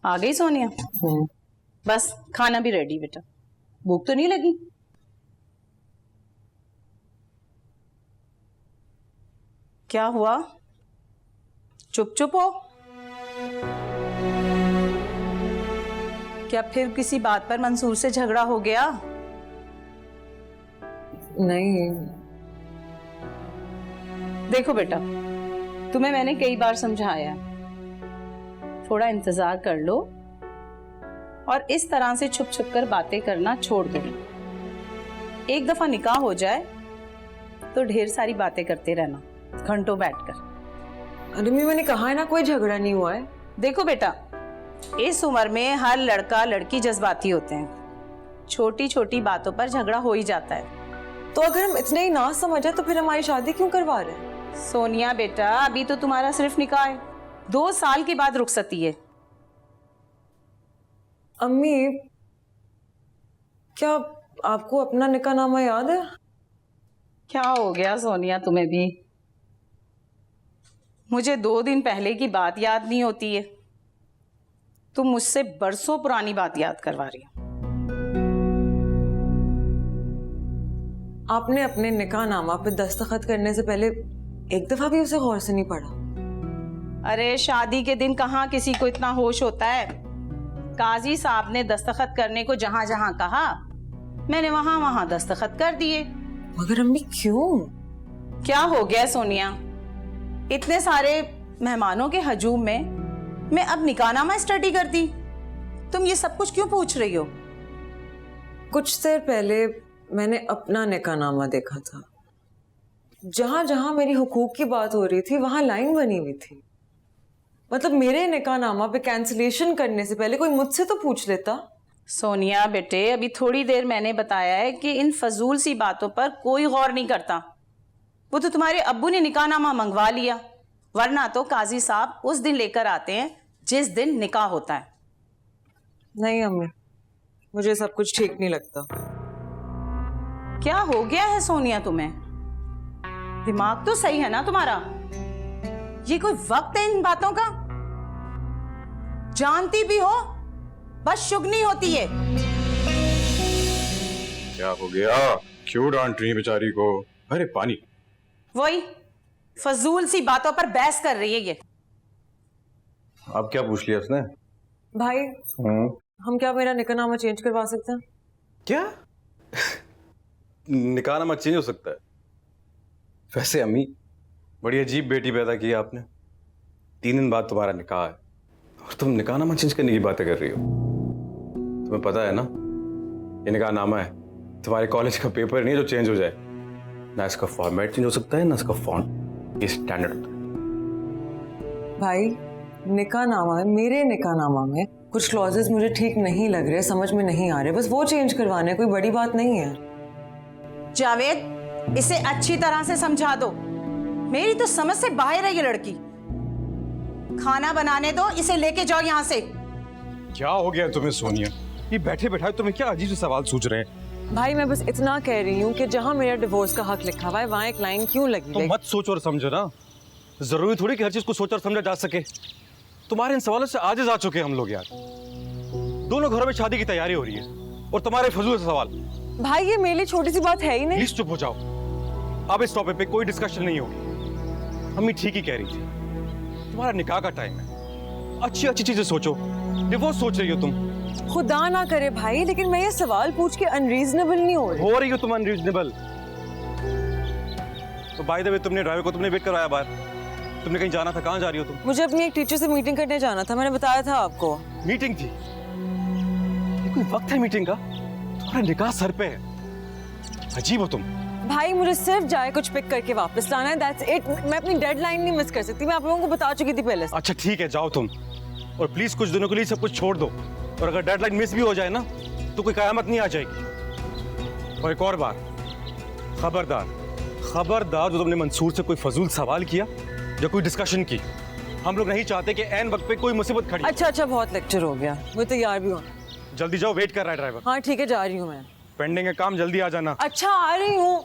आ गई सोनिया? बस खाना भी रेडी बेटा। भूख तो नहीं लगी? क्या हुआ? चुप चुप हो? क्या फिर किसी बात पर मंसूर से झगड़ा हो गया? नहीं। देखो बेटा, तुम्हें मैंने कई बार समझाया, थोड़ा इंतजार कर लो और इस तरह से छुप छुप कर बातें करना छोड़ दो। एक दफा निकाह हो जाए तो ढेर सारी बातें करते रहना घंटों बैठकर। अरे मैंने कहा है ना, कोई झगड़ा नहीं हुआ है। देखो बेटा, इस उम्र में हर लड़का लड़की जज्बाती होते हैं, छोटी छोटी बातों पर झगड़ा हो ही जाता है। तो अगर हम इतने ही ना समझे तो फिर हमारी शादी क्यों करवा रहे हैं? सोनिया बेटा, अभी तो तुम्हारा सिर्फ निकाह है, 2 साल के बाद रुखसती है। अम्मी, क्या आपको अपना निकाहनामा याद है? क्या हो गया सोनिया तुम्हें भी? मुझे 2 दिन पहले की बात याद नहीं होती है? तुम मुझसे बरसों पुरानी बात याद करवा रही हो। आपने अपने निकाहनामा पे दस्तखत करने से पहले एक दफा भी उसे गौर से नहीं पढ़ा? अरे शादी के दिन कहाँ किसी को इतना होश होता है? काजी साहब ने दस्तखत करने को जहां जहां कहा, मैंने वहां वहां दस्तखत कर दिए। मगर अम्मी क्यों? क्या हो गया सोनिया? इतने सारे मेहमानों के हजूम में मैं अब निकाहनामा स्टडी करती? तुम ये सब कुछ क्यों पूछ रही हो? कुछ देर पहले मैंने अपना निकाहनामा देखा था। जहां जहां मेरी हुकूक की बात हो रही थी वहां लाइन बनी हुई थी। मतलब मेरे निकाहनामा पे कैंसिलेशन करने से पहले कोई मुझसे तो पूछ लेता। सोनिया बेटे, अभी थोड़ी देर मैंने बताया है कि इन फजूल सी बातों पर कोई गौर नहीं करता। वो तो तुम्हारे अब्बू ने निकाहनामा मंगवा लिया, वरना तो काजी साहब उस दिन लेकर आते हैं जिस दिन निकाह होता है। नहीं अम्मी, मुझे सब कुछ ठीक नहीं लगता। क्या हो गया है सोनिया तुम्हें? दिमाग तो सही है ना तुम्हारा? ये कोई वक्त है इन बातों का? जानती भी हो, बस शुगनी होती है। क्या हो गया? क्यों डांट रही बेचारी को? अरे पानी। वही फजूल सी बातों पर बहस कर रही है ये। अब क्या पूछ लिया उसने? भाई, हम क्या मेरा निकाहनामा चेंज करवा सकते हैं? क्या? निकाहनामा चेंज हो सकता है? वैसे अम्मी, बड़ी अजीब बेटी पैदा की आपने। 3 दिन बाद तुम्हारा निकाह है और तुम निकाहनामा चेंज करने की बातें कर रही हो। तुम्हें पता है ना, ये निकाहनामा है, तुम्हारे कॉलेज का पेपर नहीं जो चेंज हो जाए। ना इसका फॉर्मेट चेंज हो सकता है, ना इसका फॉन्ट। ये स्टैंडर्ड होता है। भाई, निकाहनामा है, मेरे निकाहनामा में कुछ क्लॉजेस मुझे ठीक नहीं लग रहे, समझ में नहीं आ रहे, बस वो चेंज करवाने, कोई बड़ी बात नहीं है। जावेद, इसे अच्छी तरह से समझा दो, मेरी तो समझ से बाहर है ये लड़की। खाना बनाने दो, इसे लेके जाओ यहाँ से। क्या हो गया तुम्हें सोनिया? ये बैठे बैठाए तुम्हें क्या अजीब से सवाल सूझ रहे हैं? भाई, मैं बस इतना कह रही हूँ कि जहाँ मेरा डिवोर्स का हक लिखा हुआ है वहाँ एक लाइन क्यों लगी? तो मत सोच और समझो ना, जरूरी थोड़ी कि हर चीज को सोच और समझा जा सके। तुम्हारे इन सवालों से आजिज आ चुके हैं हम लोग यार। दोनों घरों में शादी की तैयारी हो रही है और तुम्हारे फजूल सवाल। भाई, ये मेरे लिए छोटी सी बात है ही नहीं। प्लीज चुप हो जाओ। अब इस टॉपिक पे कोई डिस्कशन नहीं होगी। अम्मी ठीक ही कह रही थी, तुम्हारा निकाह का टाइम है, अच्छी अच्छी चीजें सोचो। डिवोर्स सोच रही हो तुम? खुदा ना करे भाई, लेकिन मैं ये सवाल पूछ के अनरीजनेबल नहीं हो रही हो तुम अनरीजनेबल। तो बाय द वे, तुमने वेट करवाया बाहर? तुमने कहीं जाना था, कहाँ जा रही हो तुम? मुझे अपनी एक टीचर से मीटिंग करने जाना था, मैंने बताया था आपको। मीटिंग थी? ये कोई वक्त है मीटिंग का? तुम्हारा निकाह सर पे है। अजीब हो तुम। भाई, मुझे सिर्फ जाए कुछ पिक करके वापस लाना है, दैट्स इट। मैं अपनी डेडलाइन नहीं मिस कर सकती, मैं आप लोगों को बता चुकी थी पहले से। अच्छा ठीक है, जाओ तुम, और प्लीज कुछ दिनों के लिए सब कुछ छोड़ दो। और अगर डेडलाइन मिस भी हो जाए ना तो कोई कयामत नहीं आ जाएगी। और एक और बात, खबरदार खबरदार, जो तुमने मंसूर से कोई फजूल सवाल किया या कोई डिस्कशन की, हम लोग नहीं चाहते कि ऐन वक्त पे कोई मुसीबत खड़ी। अच्छा, बहुत लेक्चर हो गया, मुझे तैयार भी होना। जल्दी जाओ, वेट कर रहा है ड्राइवर। हाँ ठीक है, जा रही हूँ मैं। पेंडिंग है काम, जल्दी आ जाना। अच्छा, आ रही हूँ।